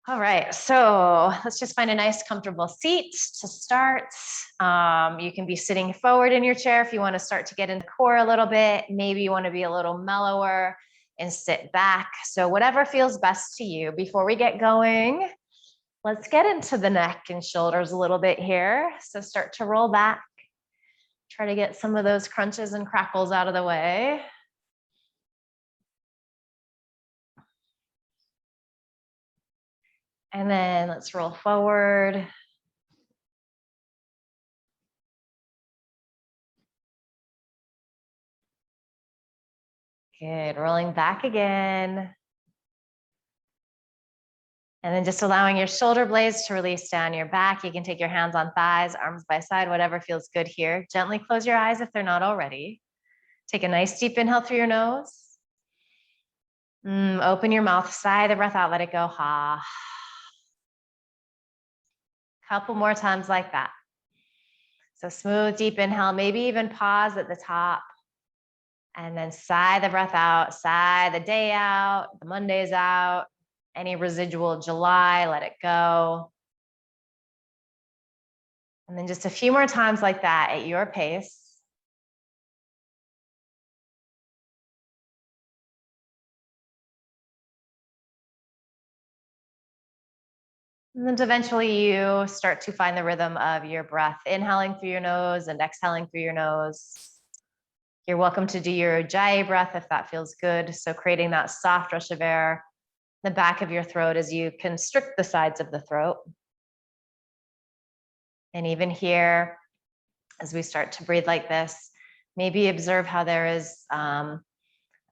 All right, so let's just find a nice comfortable seat to start. You can be sitting forward in your chair if you want to start to get in the core a little bit. Maybe you want to be a little mellower and sit back. So whatever feels best to you. Before we get going, let's get into the neck and shoulders a little bit here. So start to roll back. Try to get some of those crunches and crackles out of the way. And then let's roll forward. Good, rolling back again. And then just allowing your shoulder blades to release down your back. You can take your hands on thighs, arms by side, whatever feels good here. Gently close your eyes if they're not already. Take a nice deep inhale through your nose. Open your mouth, sigh the breath out, let it go. Ha. Couple more times like that. So smooth, deep inhale, maybe even pause at the top. And then sigh the breath out, sigh the day out, the Mondays out, any residual July, let it go. And then just a few more times like that at your pace. And then eventually you start to find the rhythm of your breath, inhaling through your nose and exhaling through your nose. You're welcome to do your Ujjayi breath if that feels good. So creating that soft rush of air in the back of your throat as you constrict the sides of the throat. And even here, as we start to breathe like this, maybe observe how there is a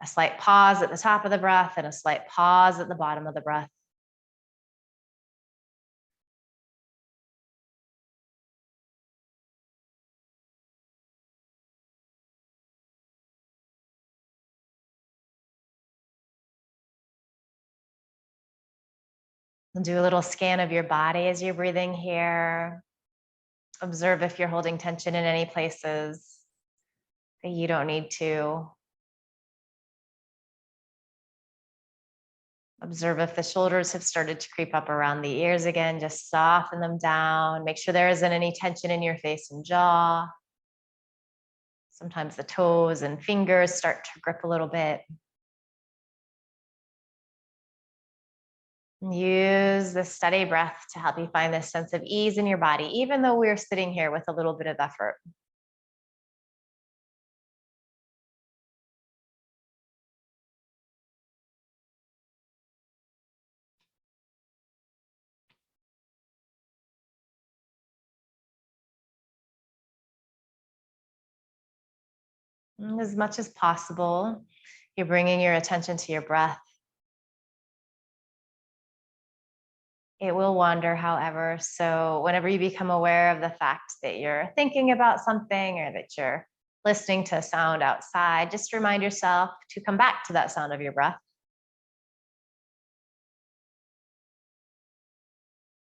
slight pause at the top of the breath and a slight pause at the bottom of the breath. And do a little scan of your body as you're breathing here. Observe if you're holding tension in any places that you don't need to. Observe if the shoulders have started to creep up around the ears again. Just soften them down. Make sure there isn't any tension in your face and jaw. Sometimes the toes and fingers start to grip a little bit. Use the steady breath to help you find this sense of ease in your body, even though we're sitting here with a little bit of effort. As much as possible, you're bringing your attention to your breath. It will wander, however. So whenever you become aware of the fact that you're thinking about something or that you're listening to a sound outside, just remind yourself to come back to that sound of your breath.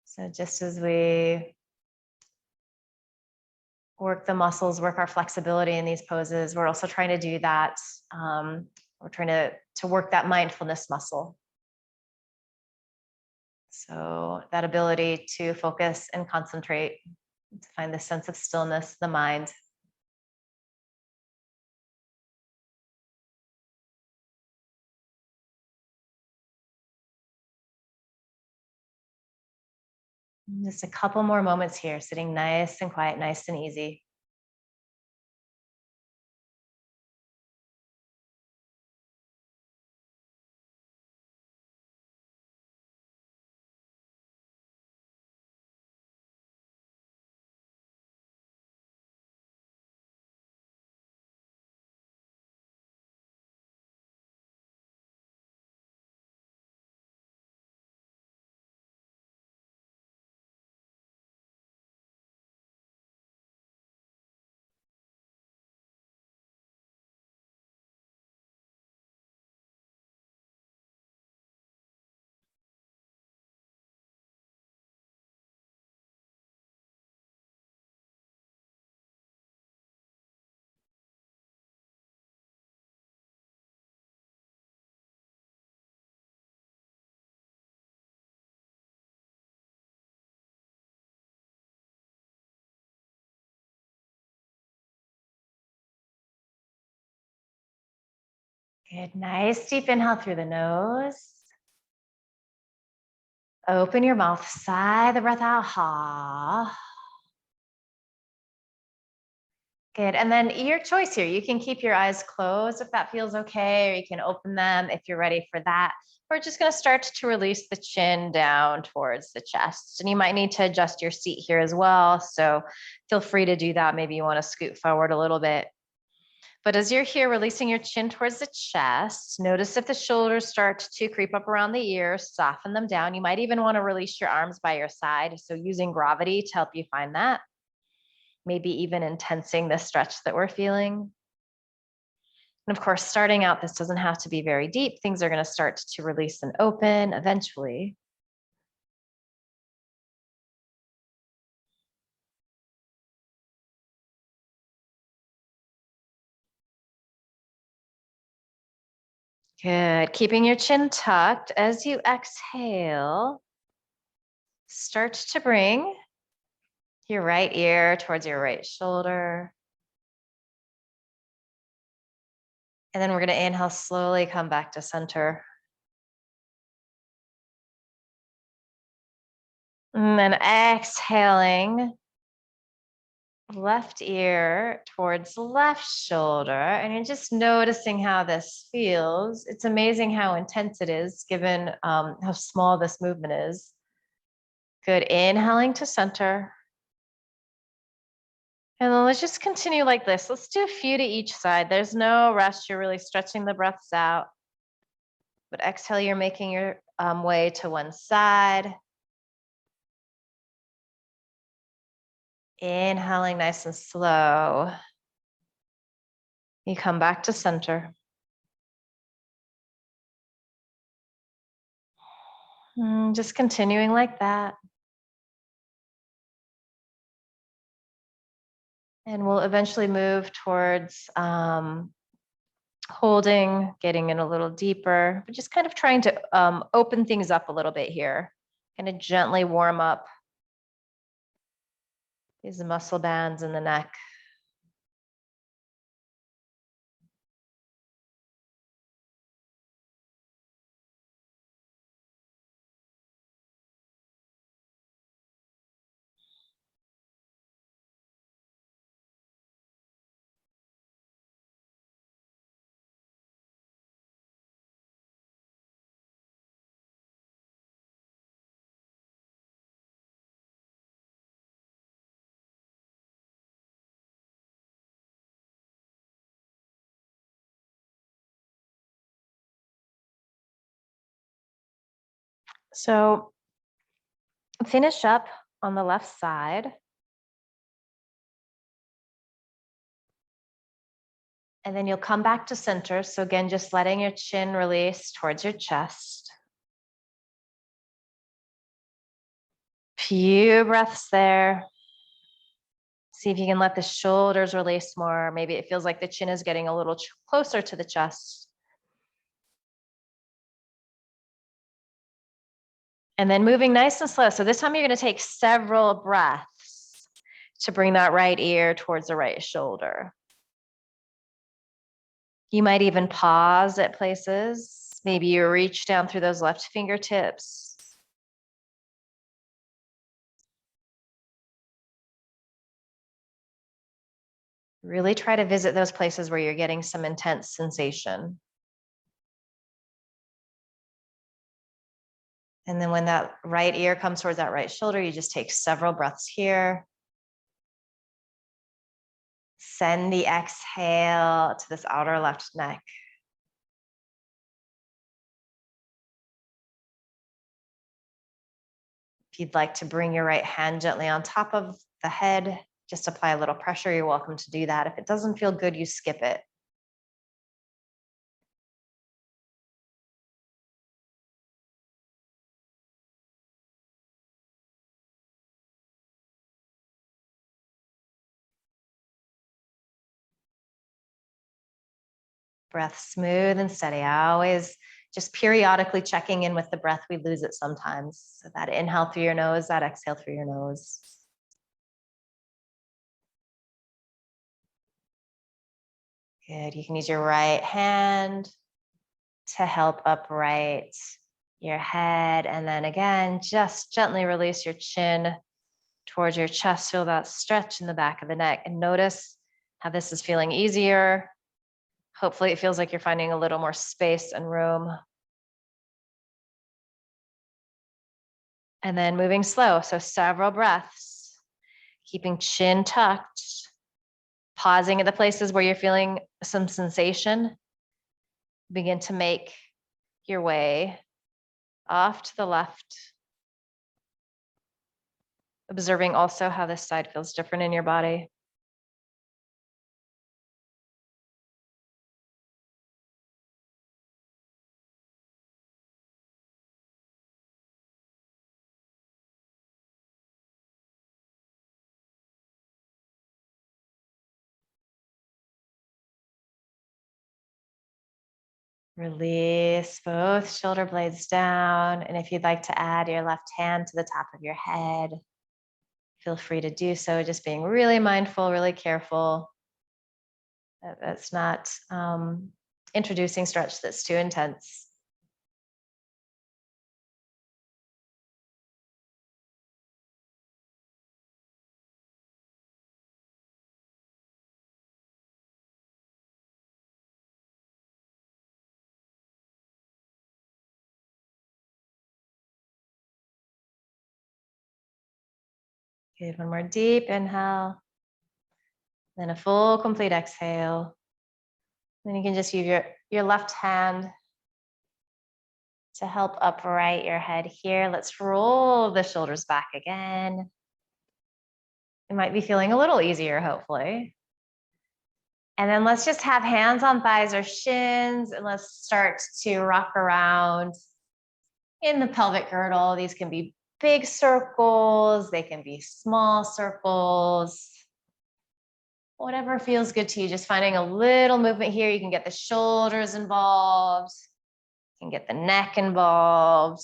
So just as we work the muscles, work our flexibility in these poses, we're also trying to do that. We're trying to work that mindfulness muscle. So that ability to focus and concentrate, to find the sense of stillness, the mind. Just a couple more moments here, sitting nice and quiet, nice and easy. Good, nice deep inhale through the nose. Open your mouth, sigh the breath out, ha. Good, and then your choice here. You can keep your eyes closed if that feels okay, or you can open them if you're ready for that. We're just gonna start to release the chin down towards the chest. And you might need to adjust your seat here as well. So feel free to do that. Maybe you wanna scoot forward a little bit. But as you're here, releasing your chin towards the chest, notice if the shoulders start to creep up around the ears, soften them down. You might even wanna release your arms by your side. So using gravity to help you find that. Maybe even intensing the stretch that we're feeling. And of course, starting out, this doesn't have to be very deep. Things are going to start to release and open eventually. Good. Keeping your chin tucked as you exhale. Start to bring your right ear towards your right shoulder. And then we're going to inhale, slowly come back to center. And then exhaling, left ear towards left shoulder. And you're just noticing how this feels. It's amazing how intense it is given how small this movement is. Good. Inhaling to center. And then let's just continue like this. Let's do a few to each side. There's no rush. You're really stretching the breaths out. But exhale, you're making your way to one side. Inhaling nice and slow. You come back to center. Just continuing like that. And we'll eventually move towards holding, getting in a little deeper, but just kind of trying to open things up a little bit here. Kind of gently warm up these muscle bands in the neck. So finish up on the left side. And then you'll come back to center. So again, just letting your chin release towards your chest. Few breaths there. See if you can let the shoulders release more. Maybe it feels like the chin is getting a little closer to the chest. And then moving nice and slow. So this time you're going to take several breaths to bring that right ear towards the right shoulder. You might even pause at places. Maybe you reach down through those left fingertips. Really try to visit those places where you're getting some intense sensation. And then when that right ear comes towards that right shoulder, you just take several breaths here. Send the exhale to this outer left neck. If you'd like to bring your right hand gently on top of the head, just apply a little pressure, you're welcome to do that. If it doesn't feel good, you skip it. Breath smooth and steady. Always just periodically checking in with the breath. We lose it sometimes. So that inhale through your nose, that exhale through your nose. Good. You can use your right hand to help upright your head. And then again, just gently release your chin towards your chest. Feel that stretch in the back of the neck and notice how this is feeling easier. Hopefully it feels like you're finding a little more space and room. And then moving slow. So several breaths, keeping chin tucked, pausing at the places where you're feeling some sensation. Begin to make your way off to the left. Observing also how this side feels different in your body. Release both shoulder blades down. And if you'd like to add your left hand to the top of your head, feel free to do so. Just being really mindful, really careful. That's not introducing stretch that's too intense. Good, one more deep inhale. Then a full, complete exhale. Then you can just use your left hand to help upright your head here. Let's roll the shoulders back again. You might be feeling a little easier, hopefully. And then let's just have hands on thighs or shins, and let's start to rock around in the pelvic girdle. These can be big circles, they can be small circles. Whatever feels good to you, just finding a little movement here. You can get the shoulders involved, you can get the neck involved.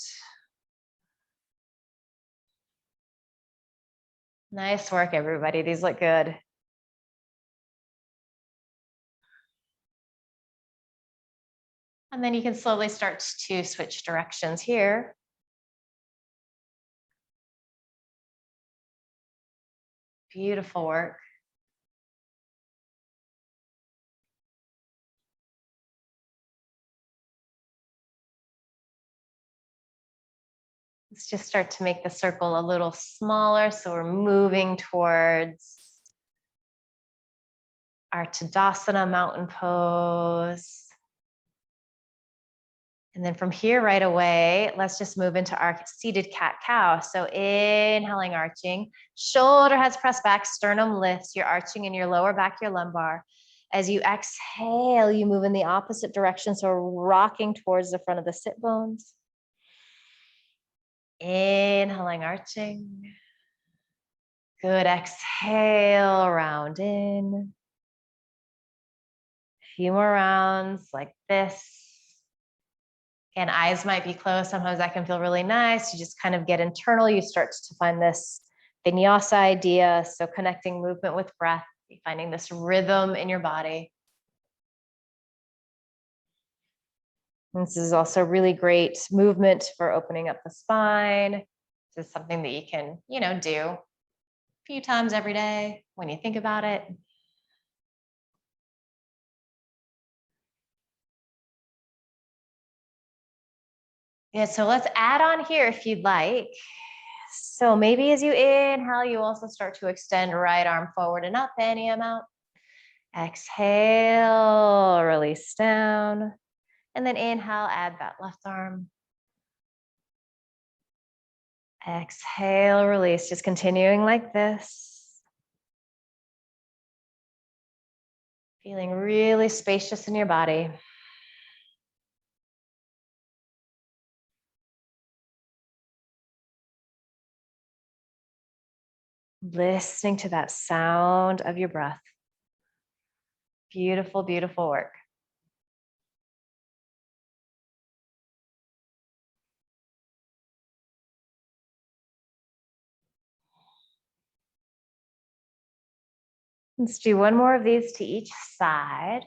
Nice work, everybody. These look good. And then you can slowly start to switch directions here. Beautiful work. Let's just start to make the circle a little smaller. So we're moving towards our Tadasana mountain pose. And then from here right away, let's just move into our seated cat-cow. So inhaling, arching, shoulder heads pressed back, sternum lifts, you're arching in your lower back, your lumbar. As you exhale, you move in the opposite direction. So rocking towards the front of the sit bones. Inhaling, arching. Good, exhale, round in. A few more rounds like this. And eyes might be closed. Sometimes that can feel really nice. You just kind of get internal. You start to find this vinyasa idea. So connecting movement with breath, finding this rhythm in your body. And this is also really great movement for opening up the spine. This is something that you can, do a few times every day when you think about it. Yeah, so let's add on here if you'd like. So maybe as you inhale, you also start to extend right arm forward and up any amount. Exhale, release down. And then inhale, add that left arm. Exhale, release, just continuing like this. Feeling really spacious in your body. Listening to that sound of your breath. Beautiful, beautiful work. Let's do one more of these to each side.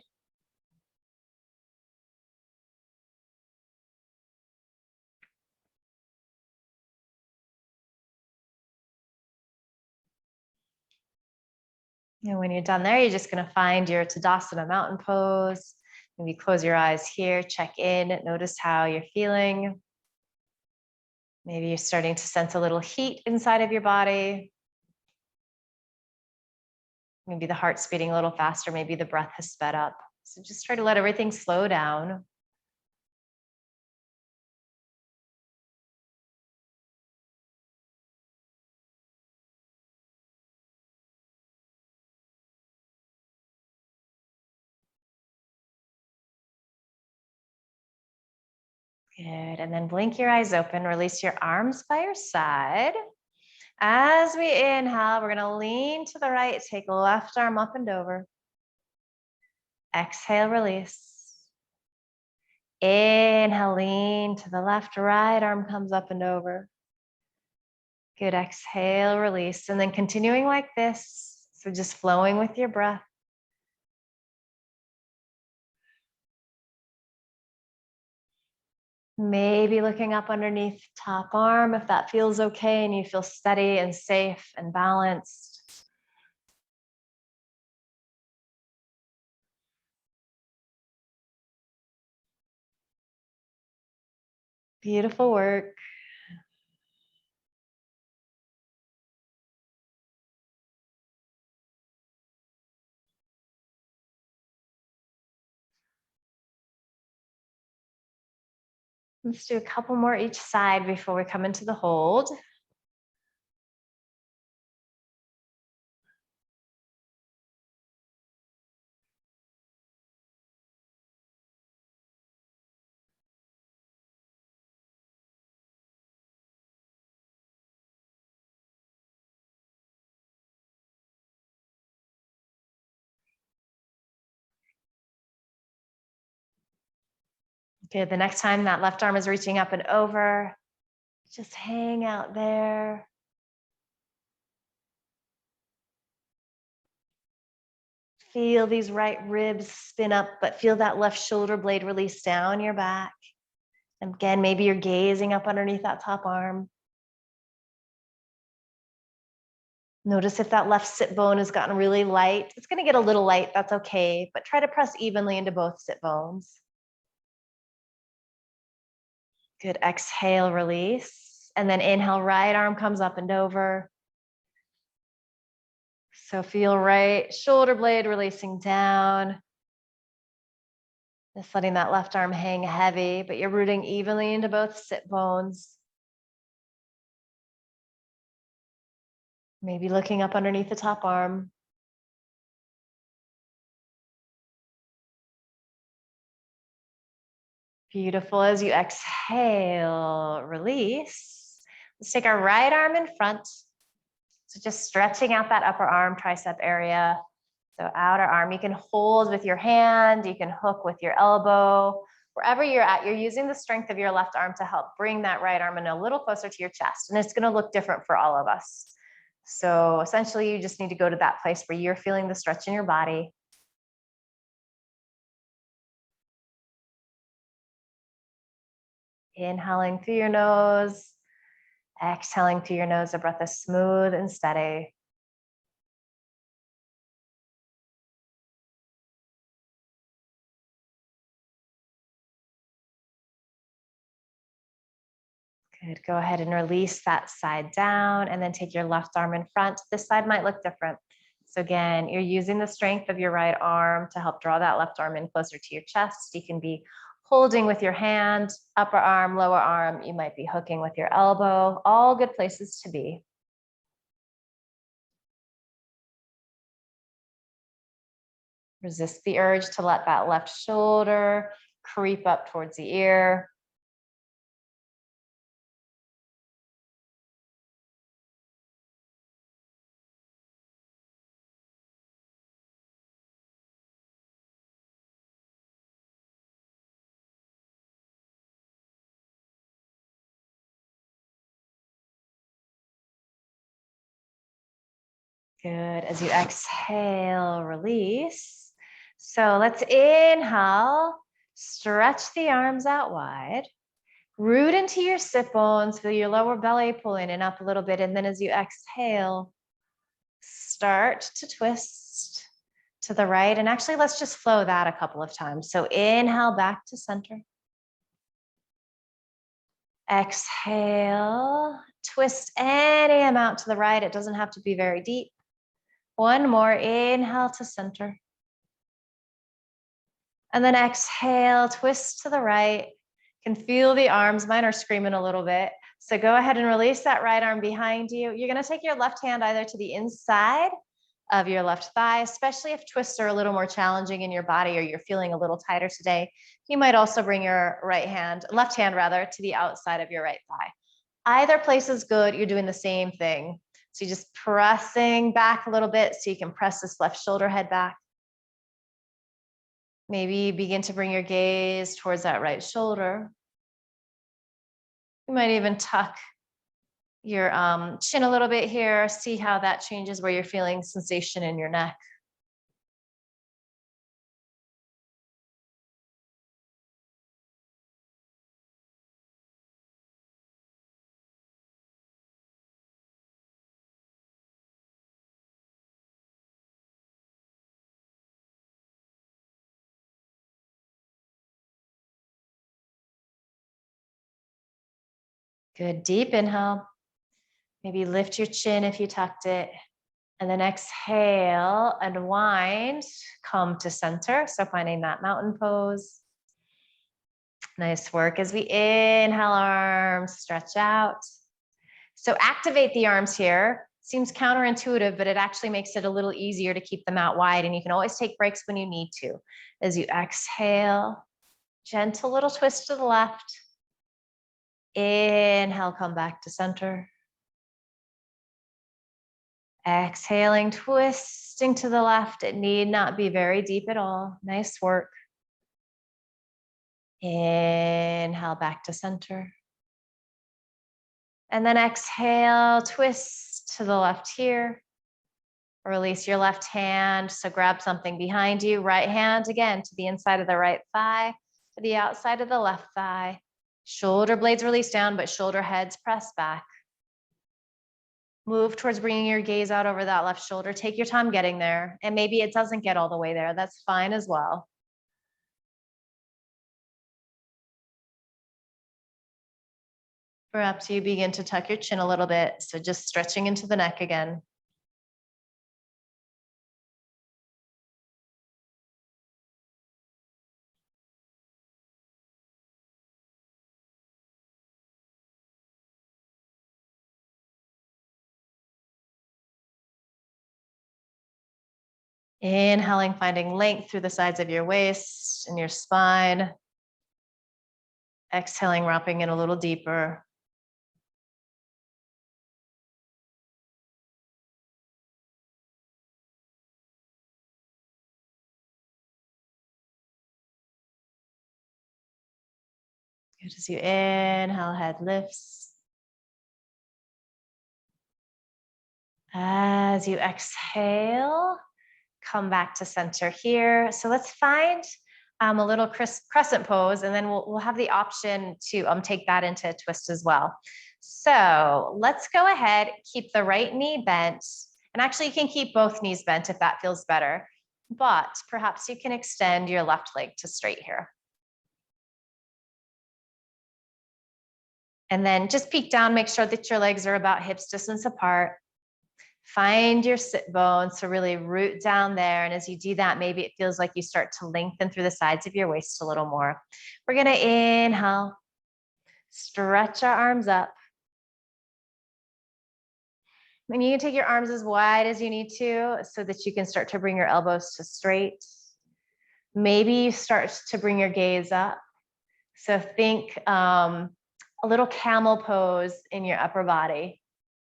And when you're done there, you're just going to find your Tadasana mountain pose. Maybe close your eyes here, check in, notice how you're feeling. Maybe you're starting to sense a little heat inside of your body. Maybe the heart's beating a little faster. Maybe the breath has sped up. So just try to let everything slow down. Good. And then blink your eyes open, release your arms by your side. As we inhale, we're going to lean to the right, take left arm up and over. Exhale, release. Inhale, lean to the left, right arm comes up and over. Good, exhale, release. And then continuing like this, so just flowing with your breath. Maybe looking up underneath top arm if that feels okay and you feel steady and safe and balanced. Beautiful work. Let's do a couple more each side before we come into the hold. Okay, the next time that left arm is reaching up and over, just hang out there. Feel these right ribs spin up, but feel that left shoulder blade release down your back. And again, maybe you're gazing up underneath that top arm. Notice if that left sit bone has gotten really light. It's going to get a little light, that's okay, but try to press evenly into both sit bones. Good, exhale, release. And then inhale, right arm comes up and over. So feel right shoulder blade releasing down. Just letting that left arm hang heavy, but you're rooting evenly into both sit bones. Maybe looking up underneath the top arm. Beautiful. As you exhale, release. Let's take our right arm in front. So just stretching out that upper arm, tricep area. So outer arm, you can hold with your hand, you can hook with your elbow. Wherever you're at, you're using the strength of your left arm to help bring that right arm in a little closer to your chest. And it's going to look different for all of us. So essentially, you just need to go to that place where you're feeling the stretch in your body. Inhaling through your nose, exhaling through your nose. The breath is smooth and steady. Good. Go ahead and release that side down and then take your left arm in front. This side might look different. So again, you're using the strength of your right arm to help draw that left arm in closer to your chest. You can be holding with your hand, upper arm, lower arm. You might be hooking with your elbow. All good places to be. Resist the urge to let that left shoulder creep up towards the ear. Good. As you exhale, release. So let's inhale, stretch the arms out wide, root into your sit bones, feel your lower belly pull in and up a little bit. And then as you exhale, start to twist. to the right. And actually, let's just flow that a couple of times. So inhale back to center. Exhale, twist any amount to the right. It doesn't have to be very deep. One more, inhale to center. And then exhale, twist to the right. You can feel the arms. Mine are screaming a little bit. So go ahead and release that right arm behind you. You're going to take your left hand either to the inside of your left thigh, especially if twists are a little more challenging in your body or you're feeling a little tighter today. You might also bring your left hand rather, to the outside of your right thigh. Either place is good. You're doing the same thing. So you're just pressing back a little bit so you can press this left shoulder head back. Maybe begin to bring your gaze towards that right shoulder. You might even tuck your chin a little bit here. See how that changes where you're feeling sensation in your neck. Good, deep inhale. Maybe lift your chin if you tucked it. And then exhale, unwind, come to center. So finding that mountain pose. Nice work. As we inhale, arms stretch out. So activate the arms here. Seems counterintuitive, but it actually makes it a little easier to keep them out wide. And you can always take breaks when you need to. As you exhale, gentle little twist to the left. Inhale, come back to center. Exhaling, twisting to the left. It need not be very deep at all. Nice work. Inhale, back to center. And then exhale, twist to the left here. Release your left hand. So grab something behind you. Right hand again to the inside of the right thigh, to the outside of the left thigh. Shoulder blades release down, but shoulder heads press back. Move towards bringing your gaze out over that left shoulder. Take your time getting there. And maybe it doesn't get all the way there. That's fine as well. Perhaps you begin to tuck your chin a little bit. So just stretching into the neck again. Inhaling, finding length through the sides of your waist and your spine. Exhaling, wrapping in a little deeper. Good. As you inhale, head lifts. As you exhale, come back to center here. So let's find a little crescent pose, and then we'll have the option to take that into a twist as well. So let's go ahead, keep the right knee bent. And actually you can keep both knees bent if that feels better, but perhaps you can extend your left leg to straight here. And then just peek down, make sure that your legs are about hips distance apart. Find your sit bones, so really root down there. And as you do that, maybe it feels like you start to lengthen through the sides of your waist a little more. We're gonna inhale, stretch our arms up. And you can take your arms as wide as you need to so that you can start to bring your elbows to straight. Maybe you start to bring your gaze up. So think a little camel pose in your upper body.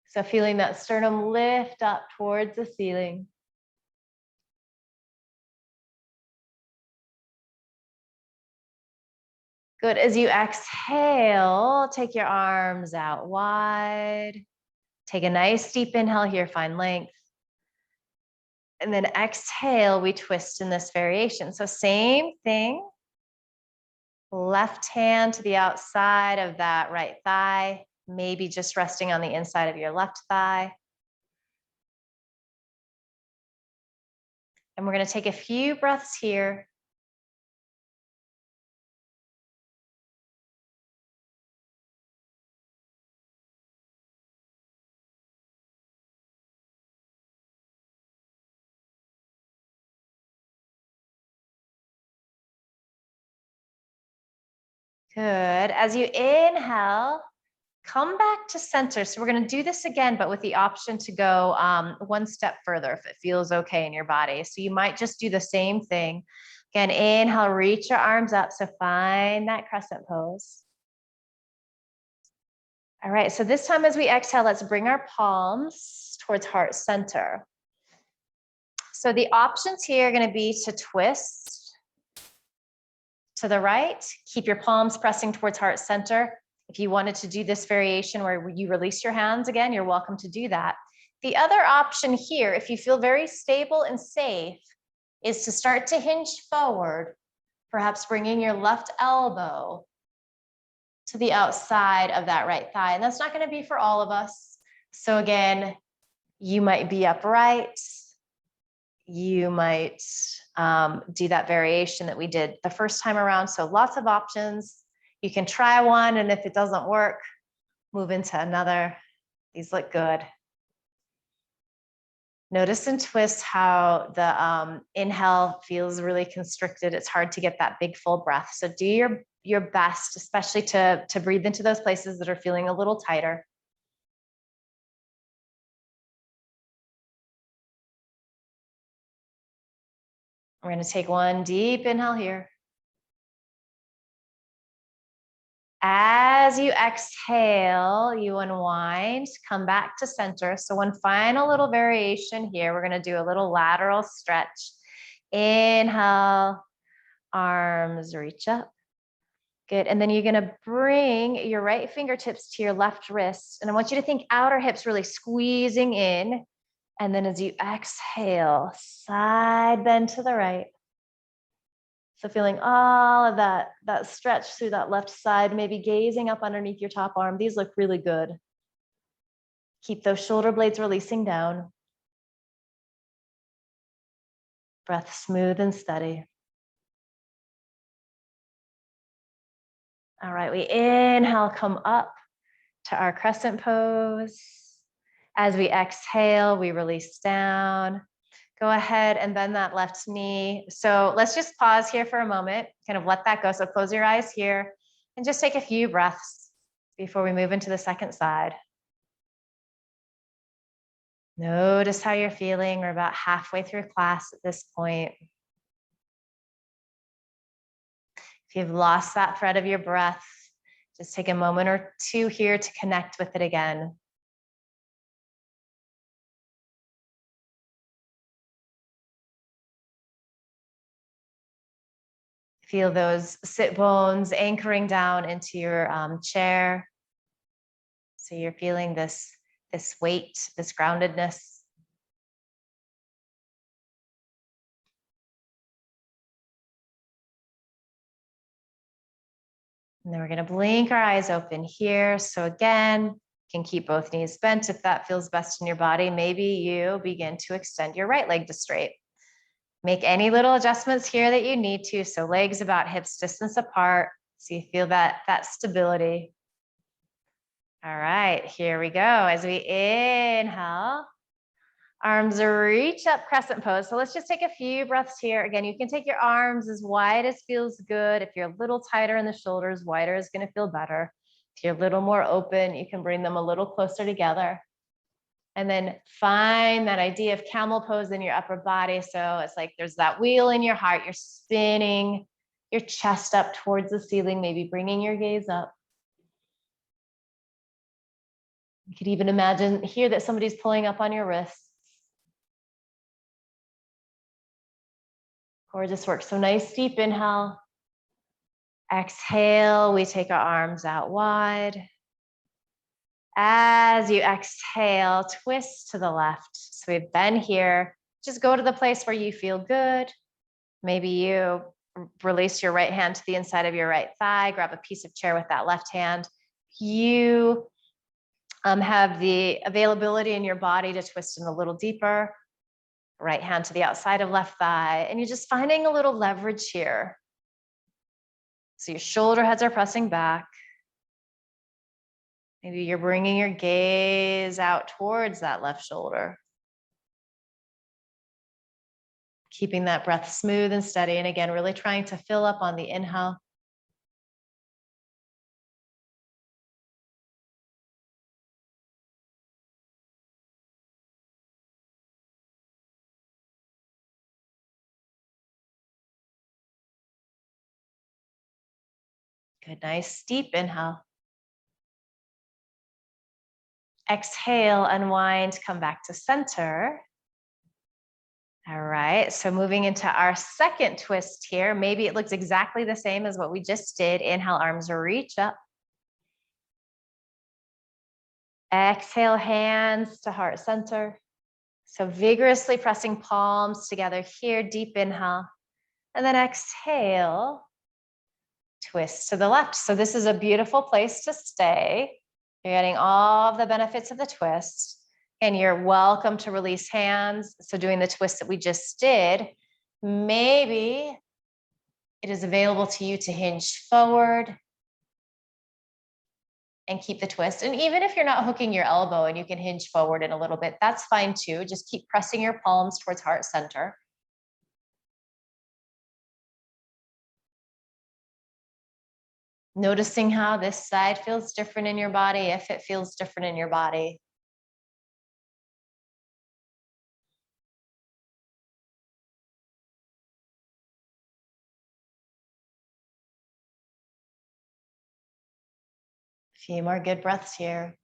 So feeling that sternum lift up towards the ceiling. Good. As you exhale, take your arms out wide. Take a nice deep inhale here, find length. And then exhale, we twist in this variation. So same thing. Left hand to the outside of that right thigh. Maybe just resting on the inside of your left thigh. And we're going to take a few breaths here. Good. As you inhale, come back to center. So we're going to do this again, but with the option to go one step further if it feels okay in your body. So you might just do the same thing. Again, inhale, reach your arms up. So find that crescent pose. All right, so this time as we exhale, let's bring our palms towards heart center. So the options here are going to be to twist to the right, keep your palms pressing towards heart center. If you wanted to do this variation where you release your hands again, you're welcome to do that. The other option here, if you feel very stable and safe, is to start to hinge forward, perhaps bringing your left elbow to the outside of that right thigh. And that's not going to be for all of us. So again, you might be upright. You might do that variation that we did the first time around. So lots of options. You can try one, and if it doesn't work, move into another. These look good. Notice and twist how the inhale feels really constricted. It's hard to get that big full breath. So do your best, especially to breathe into those places that are feeling a little tighter. We're going to take one deep inhale here. As you exhale, you unwind, come back to center. So one final little variation here. We're going to do a little lateral stretch. Inhale, arms reach up. Good. And then you're going to bring your right fingertips to your left wrist. And I want you to think outer hips really squeezing in. And then as you exhale, side bend to the right. So feeling all of that stretch through that left side, maybe gazing up underneath your top arm. These look really good. Keep those shoulder blades releasing down. Breath smooth and steady. All right, we inhale, come up to our crescent pose. As we exhale, we release down. Go ahead and bend that left knee. So let's just pause here for a moment, kind of let that go. So close your eyes here and just take a few breaths before we move into the second side. Notice how you're feeling. We're about halfway through class at this point. If you've lost that thread of your breath, just take a moment or two here to connect with it again. Feel those sit bones anchoring down into your chair. So you're feeling this weight, this groundedness. And then we're going to blink our eyes open here. So again, you can keep both knees bent if that feels best in your body. Maybe you begin to extend your right leg to straight. Make any little adjustments here that you need to. So legs about hips distance apart. So you feel that stability. All right, here we go. As we inhale, arms reach up, crescent pose. So let's just take a few breaths here. Again, you can take your arms as wide as feels good. If you're a little tighter in the shoulders, wider is going to feel better. If you're a little more open, you can bring them a little closer together. And then find that idea of camel pose in your upper body. So it's like there's that wheel in your heart. You're spinning your chest up towards the ceiling, maybe bringing your gaze up. You could even imagine here that somebody's pulling up on your wrists. Gorgeous work. So nice deep inhale. Exhale, we take our arms out wide. As you exhale, twist to the left. So we've been here. Just go to the place where you feel good. Maybe you release your right hand to the inside of your right thigh, grab a piece of chair with that left hand. You have the availability in your body to twist in a little deeper. Right hand to the outside of left thigh. And you're just finding a little leverage here. So your shoulder heads are pressing back. Maybe you're bringing your gaze out towards that left shoulder. Keeping that breath smooth and steady. And again, really trying to fill up on the inhale. Good, nice deep inhale. Exhale, unwind, come back to center. All right, so moving into our second twist here. Maybe it looks exactly the same as what we just did. Inhale, arms reach up. Exhale, hands to heart center. So vigorously pressing palms together here, deep inhale. And then exhale, twist to the left. So this is a beautiful place to stay. You're getting all of the benefits of the twist. And you're welcome to release hands. So doing the twist that we just did, maybe it is available to you to hinge forward and keep the twist. And even if you're not hooking your elbow and you can hinge forward in a little bit, that's fine too. Just keep pressing your palms towards heart center. Noticing how this side feels different in your body, if it feels different in your body. A few more good breaths here.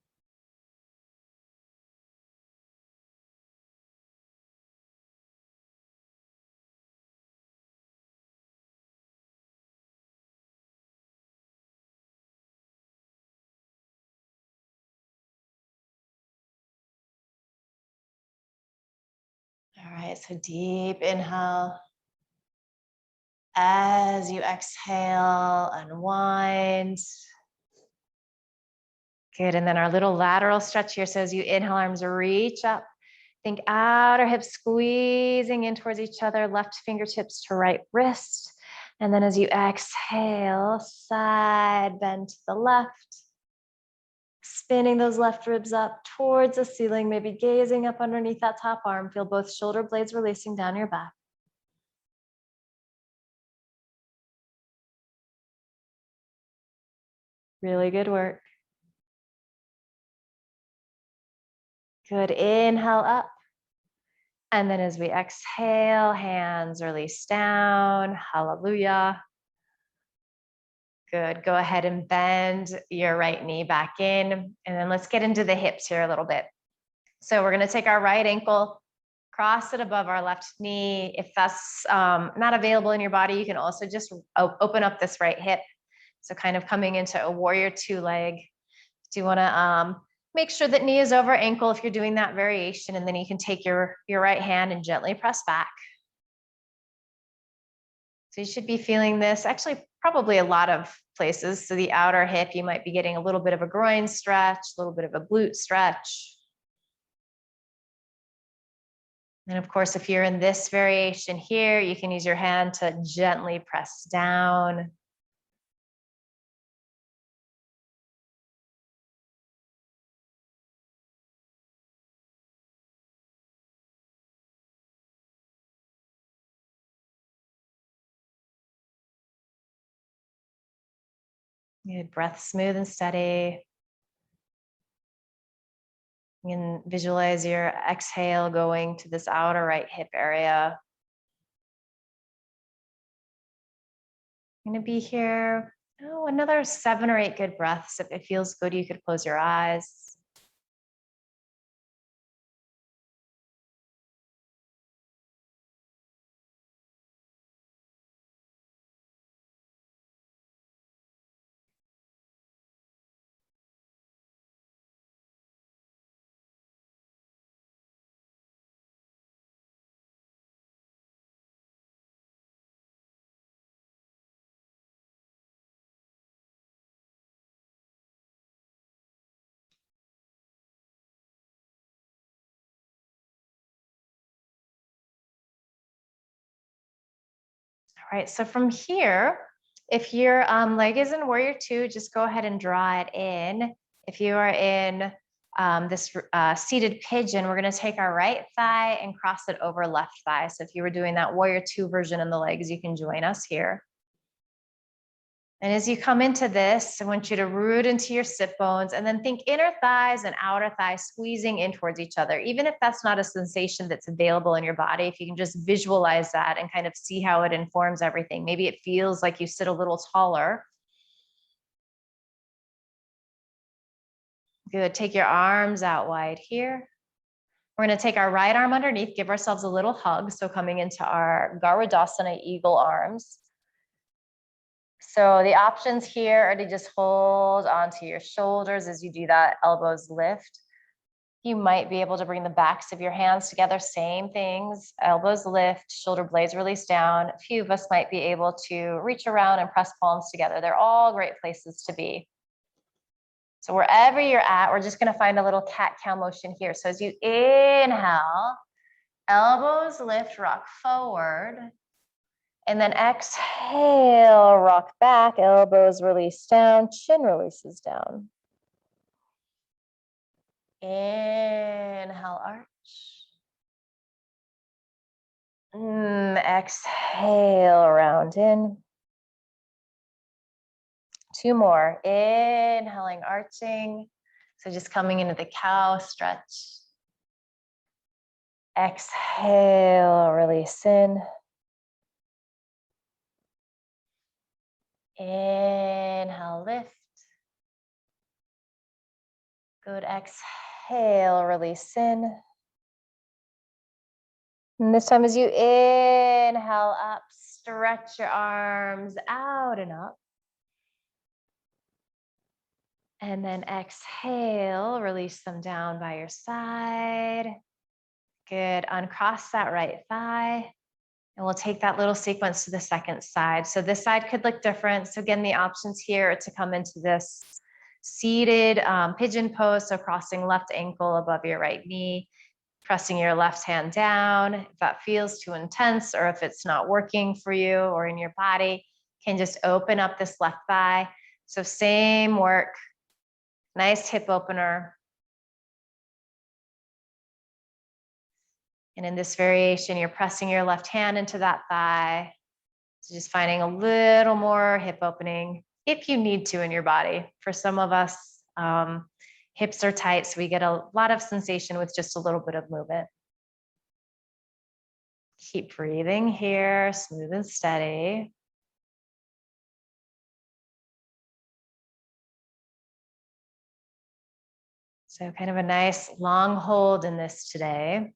All right, so deep inhale. As you exhale, unwind. Good, and then our little lateral stretch here says you inhale, arms reach up. Think outer hips squeezing in towards each other, left fingertips to right wrist. And then as you exhale, side bend to the left. Spinning those left ribs up towards the ceiling, maybe gazing up underneath that top arm. Feel both shoulder blades releasing down your back. Really good work. Good, inhale up. And then as we exhale, hands release down. Hallelujah. Good, go ahead and bend your right knee back in. And then let's get into the hips here a little bit. So we're gonna take our right ankle, cross it above our left knee. If that's not available in your body, you can also just open up this right hip. So kind of coming into a warrior two leg. Do you wanna make sure that knee is over ankle if you're doing that variation, and then you can take your right hand and gently press back. So you should be feeling this, actually probably a lot of places. So the outer hip, you might be getting a little bit of a groin stretch, a little bit of a glute stretch. And of course, if you're in this variation here, you can use your hand to gently press down. Good, breath smooth and steady. You can visualize your exhale going to this outer right hip area. I'm going to be here, another 7 or 8 good breaths. If it feels good, you could close your eyes. right, so from here, if your leg is in warrior two, just go ahead and draw it in. If you are in this seated pigeon, we're going to take our right thigh and cross it over left thigh. So if you were doing that warrior two version in the legs, you can join us here. And as you come into this, I want you to root into your sit bones and then think inner thighs and outer thighs squeezing in towards each other. Even if that's not a sensation that's available in your body, if you can just visualize that and kind of see how it informs everything. Maybe it feels like you sit a little taller. Good. Take your arms out wide here. We're going to take our right arm underneath, give ourselves a little hug. So coming into our Garwadasana eagle arms. So the options here are to just hold onto your shoulders as you do that, elbows lift. You might be able to bring the backs of your hands together, same things, elbows lift, shoulder blades release down. A few of us might be able to reach around and press palms together. They're all great places to be. So wherever you're at, we're just gonna find a little cat-cow motion here. So as you inhale, elbows lift, rock forward. And then exhale, rock back, elbows release down, chin releases down. Inhale, arch. Exhale, round in. Two more. Inhaling, arching. So just coming into the cow stretch. Exhale, release in. Inhale, lift. Good. Exhale, release in. And this time as you inhale up, stretch your arms out and up. And then exhale, release them down by your side. Good. Uncross that right thigh. And we'll take that little sequence to the second side. So this side could look different. So again, the options here are to come into this seated pigeon pose. So crossing left ankle above your right knee, pressing your left hand down. If that feels too intense or if it's not working for you or in your body, can just open up this left thigh. So same work, nice hip opener. And in this variation, you're pressing your left hand into that thigh. So just finding a little more hip opening if you need to in your body. For some of us, hips are tight, so we get a lot of sensation with just a little bit of movement. Keep breathing here, smooth and steady. So kind of a nice long hold in this today.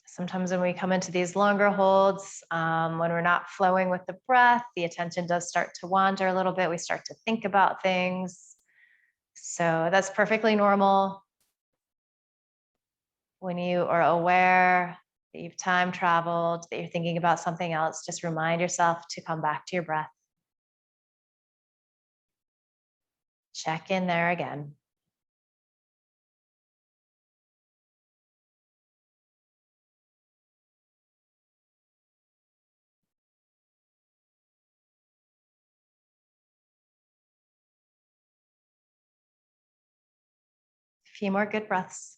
Sometimes when we come into these longer holds, when we're not flowing with the breath, the attention does start to wander a little bit. We start to think about things. So that's perfectly normal. When you are aware that you've time traveled, that you're thinking about something else, just remind yourself to come back to your breath. Check in there again. A few more good breaths.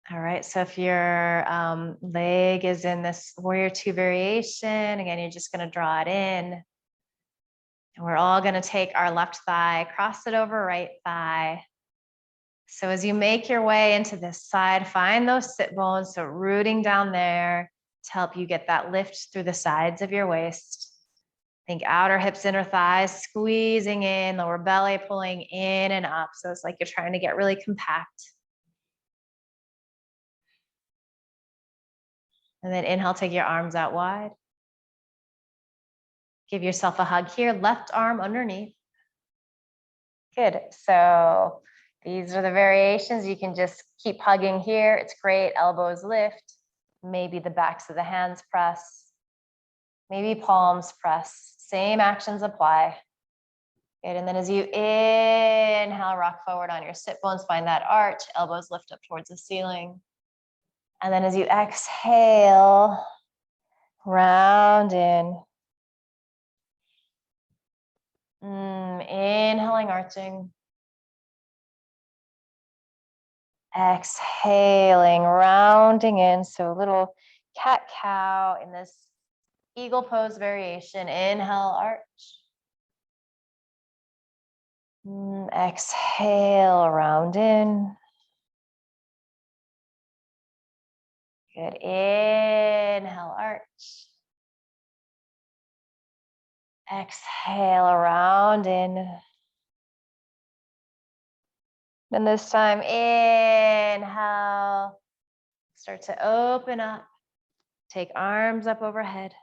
All right, so if your leg is in this warrior two variation, again, you're just gonna draw it in. And we're all gonna take our left thigh, cross it over right thigh. So as you make your way into this side, find those sit bones, so rooting down there to help you get that lift through the sides of your waist. Think outer hips, inner thighs, squeezing in, lower belly pulling in and up. So it's like you're trying to get really compact. And then inhale, take your arms out wide. Give yourself a hug here, left arm underneath. Good. So these are the variations. You can just keep hugging here. It's great. Elbows lift. Maybe the backs of the hands press. Maybe palms press. Same actions apply. Good. And then as you inhale, rock forward on your sit bones, find that arch, elbows lift up towards the ceiling. And then as you exhale, round in. Inhaling, arching. Exhaling, rounding in. So a little cat-cow in this eagle pose variation. Inhale, arch. Exhale, round in. Good. Inhale, arch. Exhale, round in. And this time, inhale. Start to open up. Take arms up overhead.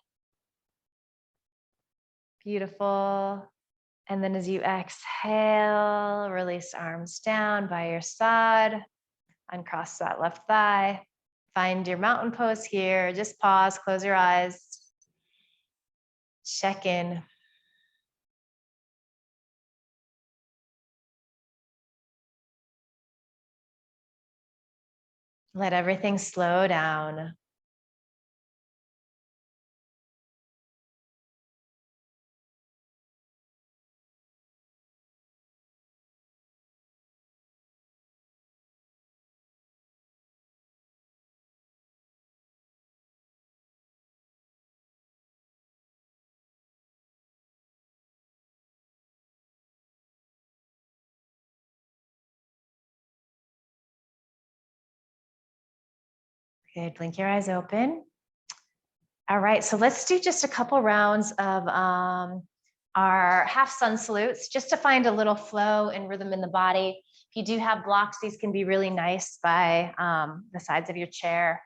Beautiful. And then as you exhale, release arms down by your side. Uncross that left thigh. Find your mountain pose here. Just pause, close your eyes. Check in. Let everything slow down. Good, blink your eyes open. All right, so let's do just a couple rounds of our half sun salutes, just to find a little flow and rhythm in the body. If you do have blocks, these can be really nice by the sides of your chair.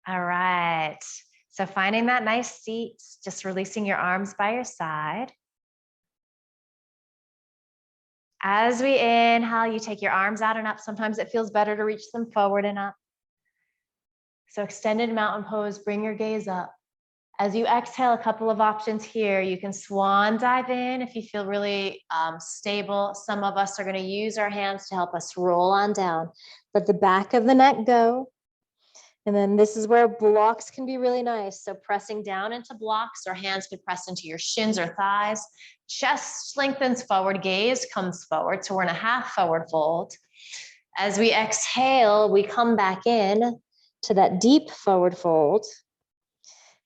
All right, so finding that nice seat, just releasing your arms by your side. As we inhale, you take your arms out and up. Sometimes it feels better to reach them forward and up. So extended mountain pose, bring your gaze up. As you exhale, a couple of options here. You can swan dive in if you feel really stable. Some of us are going to use our hands to help us roll on down. Let the back of the neck go. And then this is where blocks can be really nice. So pressing down into blocks, or hands could press into your shins or thighs. Chest lengthens forward, gaze comes forward. So we're in a half forward fold. As we exhale, we come back in to that deep forward fold.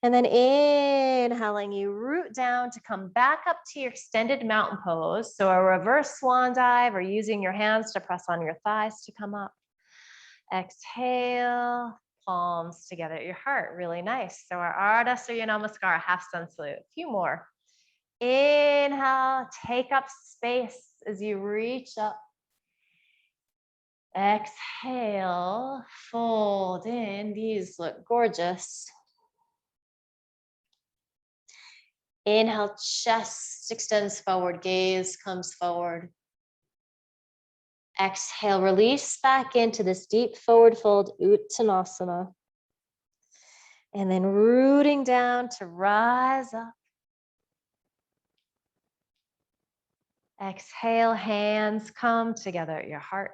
And then inhaling, you root down to come back up to your extended mountain pose. So a reverse swan dive, or using your hands to press on your thighs to come up. Exhale, palms together at your heart, really nice. So our Ardha Surya Namaskar, half sun salute. A few more. Inhale, take up space as you reach up. Exhale, fold in. These look gorgeous. Inhale, chest extends forward, gaze comes forward. Exhale, release back into this deep forward fold, Uttanasana. And then rooting down to rise up. Exhale, hands come together at your heart.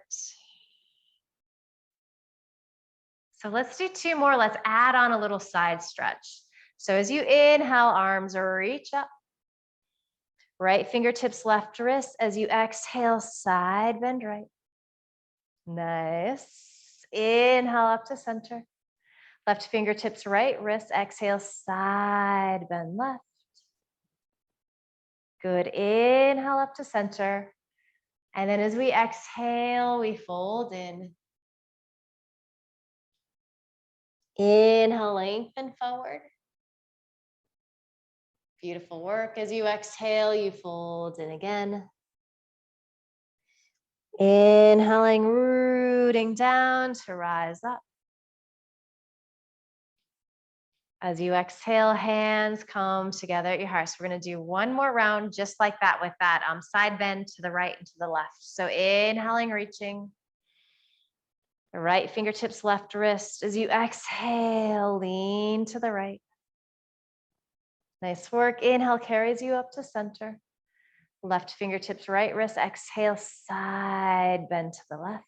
So let's do two more. Let's add on a little side stretch. So as you inhale, arms reach up. Right fingertips, left wrist. As you exhale, side bend right. Nice. Inhale up to center. Left fingertips, right wrist. Exhale, side bend left. Good. Inhale up to center. And then as we exhale, we fold in. Inhale, lengthen forward. Beautiful work. As you exhale, you fold in again. Inhaling, rooting down to rise up. As you exhale, hands come together at your heart. So we're going to do one more round just like that with that side bend to the right and to the left. So inhaling, reaching. The right fingertips, left wrist. As you exhale, lean to the right. Nice work. Inhale carries you up to center. Left fingertips, right wrist. Exhale, side bend to the left.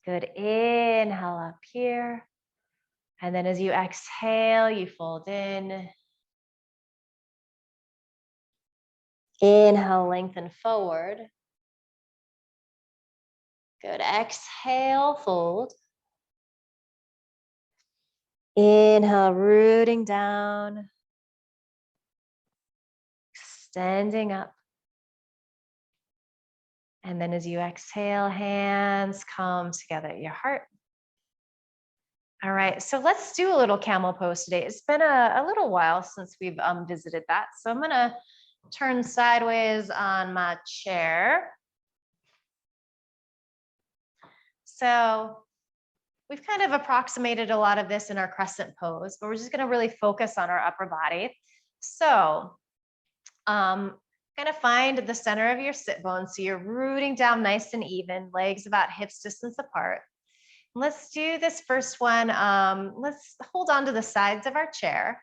Good. Inhale up here. And then as you exhale, you fold in. Inhale, lengthen forward. Good. Exhale, fold. Inhale, rooting down. Extending up. And then as you exhale, hands come together at your heart. All right, so let's do a little camel pose today. It's been a little while since we've visited that. So I'm gonna turn sideways on my chair. So we've kind of approximated a lot of this in our crescent pose, but we're just gonna really focus on our upper body. So kind of find the center of your sit bone. So you're rooting down nice and even, legs about hips distance apart. Let's do this first one. Let's hold on to the sides of our chair.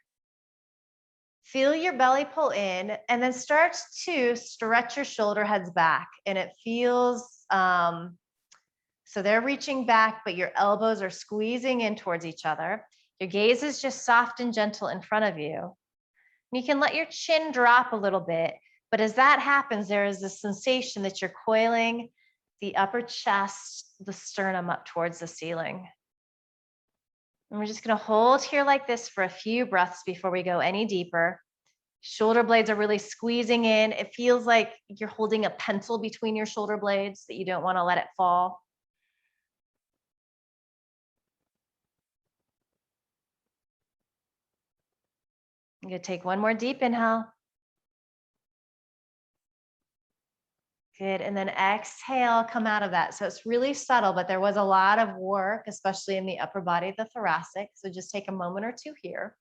Feel your belly pull in and then start to stretch your shoulder heads back. And it feels, so they're reaching back, but your elbows are squeezing in towards each other. Your gaze is just soft and gentle in front of you. And you can let your chin drop a little bit. But as that happens, there is this sensation that you're coiling the upper chest, the sternum up towards the ceiling. And we're just going to hold here like this for a few breaths before we go any deeper. Shoulder blades are really squeezing in. It feels like you're holding a pencil between your shoulder blades that you don't want to let it fall. I'm going to take one more deep inhale. Good. And then exhale, come out of that. So it's really subtle, but there was a lot of work, especially in the upper body, the thoracic. So just take a moment or two here.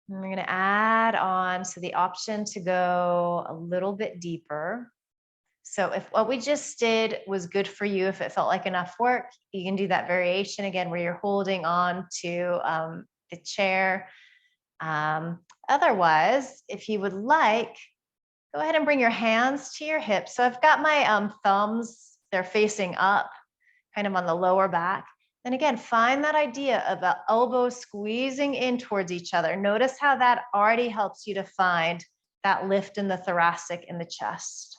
And we're going to add on to the option to go a little bit deeper. So if what we just did was good for you, if it felt like enough work, you can do that variation again where you're holding on to the chair. Otherwise, if you would like, go ahead and bring your hands to your hips. So I've got my thumbs, they're facing up, kind of on the lower back. And again, find that idea of the elbows squeezing in towards each other. Notice how that already helps you to find that lift in the thoracic and the chest.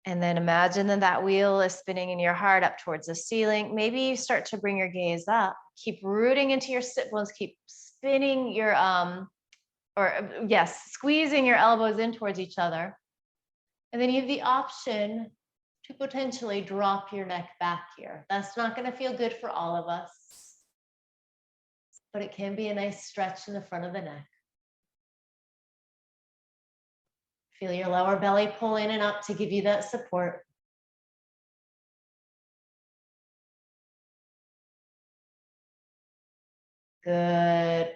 And then imagine that that wheel is spinning in your heart up towards the ceiling. Maybe you start to bring your gaze up. Keep rooting into your sit bones. Keep spinning your squeezing your elbows in towards each other. And then you have the option to potentially drop your neck back here. That's not going to feel good for all of us, but it can be a nice stretch in the front of the neck. Feel your lower belly pull in and up to give you that support. Good.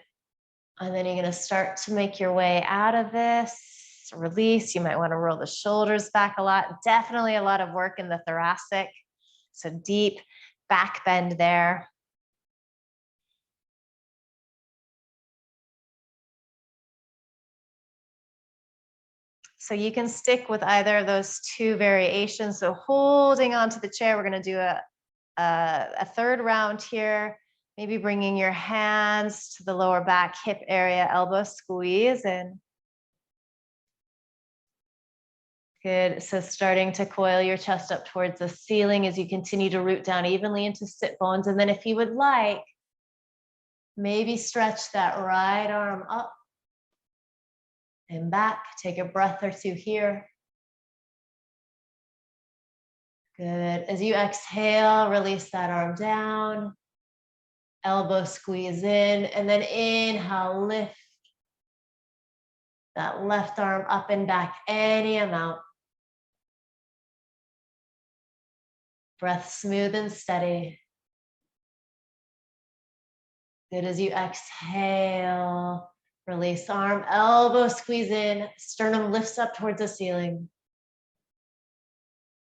And then you're going to start to make your way out of this. Release. You might want to roll the shoulders back a lot. Definitely a lot of work in the thoracic. So deep back bend there. So you can stick with either of those two variations. So holding onto the chair, we're going to do a third round here. Maybe bringing your hands to the lower back hip area, elbow squeeze in. Good. So starting to coil your chest up towards the ceiling as you continue to root down evenly into sit bones. And then if you would like, maybe stretch that right arm up and back. Take a breath or two here. Good. As you exhale, release that arm down. Elbow squeeze in, and then inhale, lift that left arm up and back any amount. Breath smooth and steady. Good. As you exhale, release arm, elbow squeeze in, sternum lifts up towards the ceiling.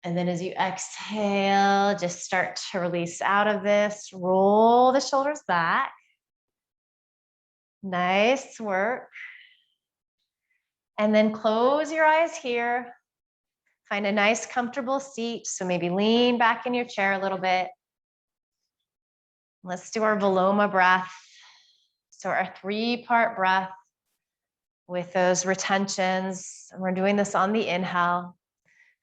And then as you exhale, just start to release out of this. Roll the shoulders back. Nice work. And then close your eyes here. Find a nice comfortable seat. So maybe lean back in your chair a little bit. Let's do our viloma breath. So our 3-part breath with those retentions. And we're doing this on the inhale.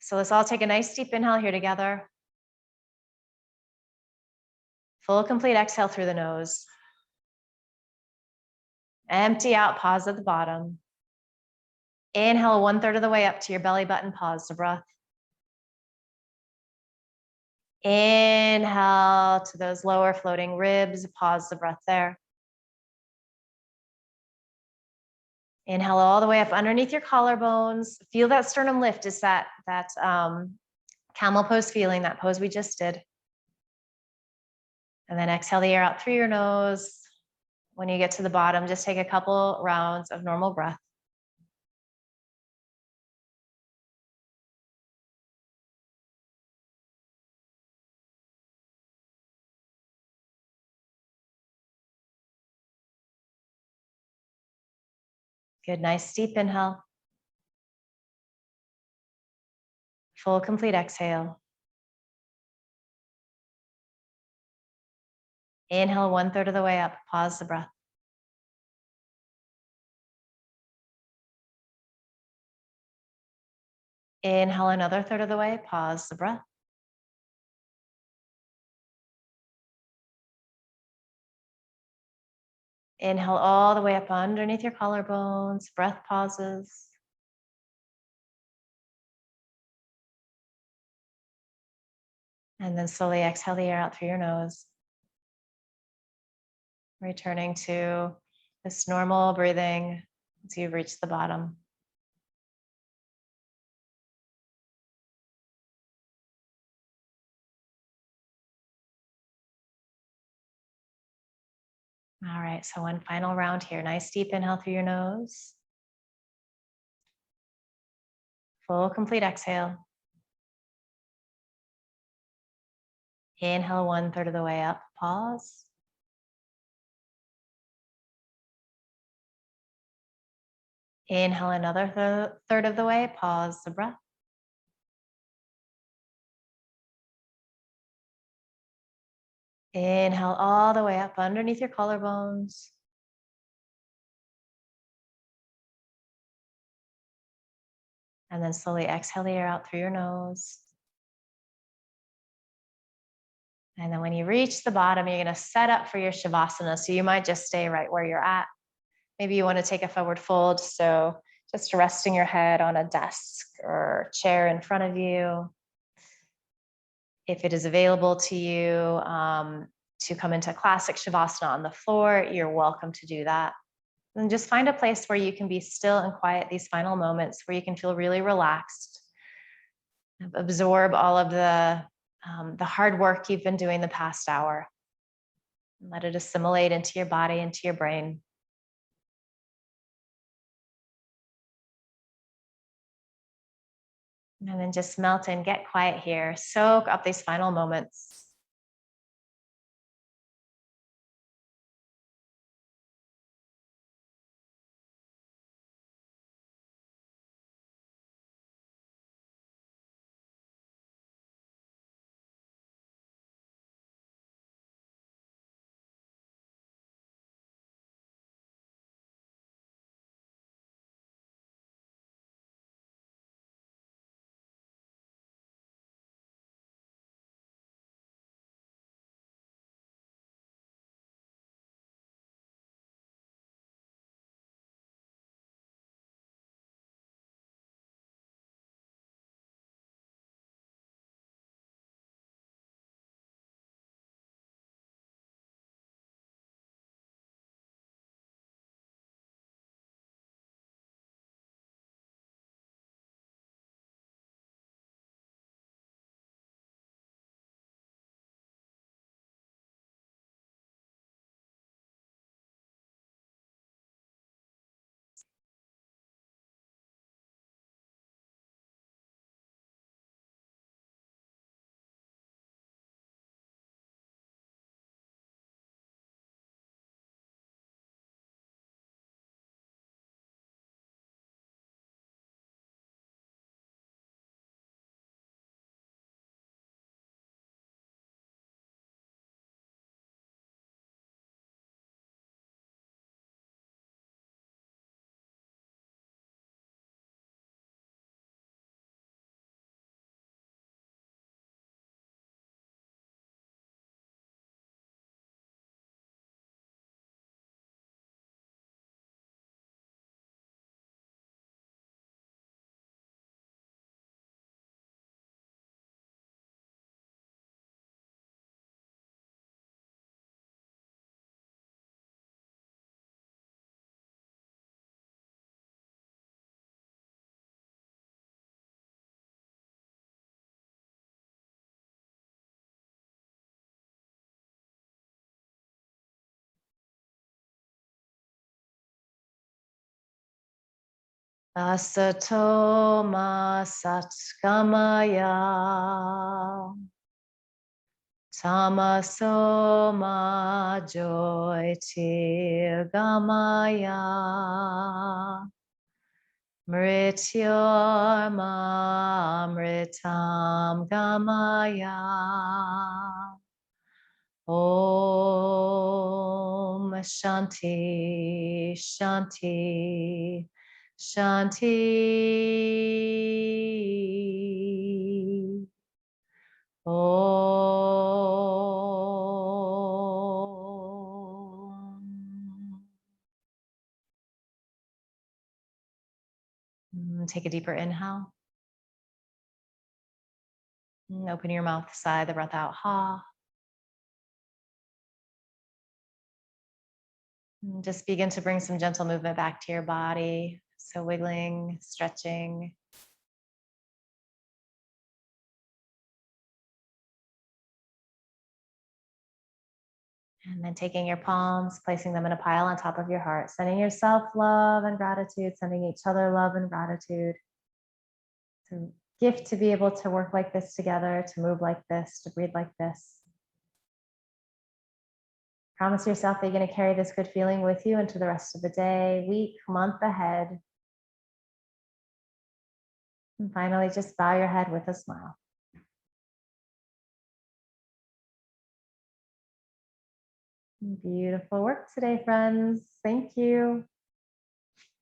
So let's all take a nice deep inhale here together. Full complete exhale through the nose. Empty out, pause at the bottom. Inhale 1/3 of the way up to your belly button, pause the breath. Inhale to those lower floating ribs, pause the breath there. Inhale all the way up underneath your collarbones. Feel that sternum lift. Is that camel pose feeling, that pose we just did. And then exhale the air out through your nose. When you get to the bottom, just take a couple rounds of normal breath. Good, nice deep inhale. Full complete exhale. Inhale 1/3 of the way up, pause the breath. Inhale another 1/3 of the way, pause the breath. Inhale all the way up underneath your collarbones, breath pauses. And then slowly exhale the air out through your nose. Returning to this normal breathing as you've reached the bottom. All right, so one final round here. Nice deep inhale through your nose. Full complete exhale. Inhale 1/3 of the way up, pause. Inhale another third of the way, pause the breath. Inhale all the way up underneath your collarbones. And then slowly exhale the air out through your nose. And then when you reach the bottom, you're going to set up for your Shavasana. So you might just stay right where you're at. Maybe you want to take a forward fold. So just resting your head on a desk or chair in front of you. If it is available to you to come into classic Shavasana on the floor, you're welcome to do that. And just find a place where you can be still and quiet these final moments, where you can feel really relaxed. Absorb all of the hard work you've been doing the past hour. And let it assimilate into your body, into your brain. And then just melt in, get quiet here. Soak up these final moments. Asato ma satgamaya. Tamaso ma joy tirgamaya. Mrityorma amritam gamaya. Om Shanti Shanti Shanti. Take a deeper inhale. Open your mouth, sigh the breath out. Ha. Just begin to bring some gentle movement back to your body. So wiggling, stretching. And then taking your palms, placing them in a pile on top of your heart, sending yourself love and gratitude, sending each other love and gratitude. It's a gift to be able to work like this together, to move like this, to breathe like this. Promise yourself that you're going to carry this good feeling with you into the rest of the day, week, month ahead. And finally, just bow your head with a smile. Beautiful work today, friends. Thank you.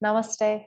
Namaste.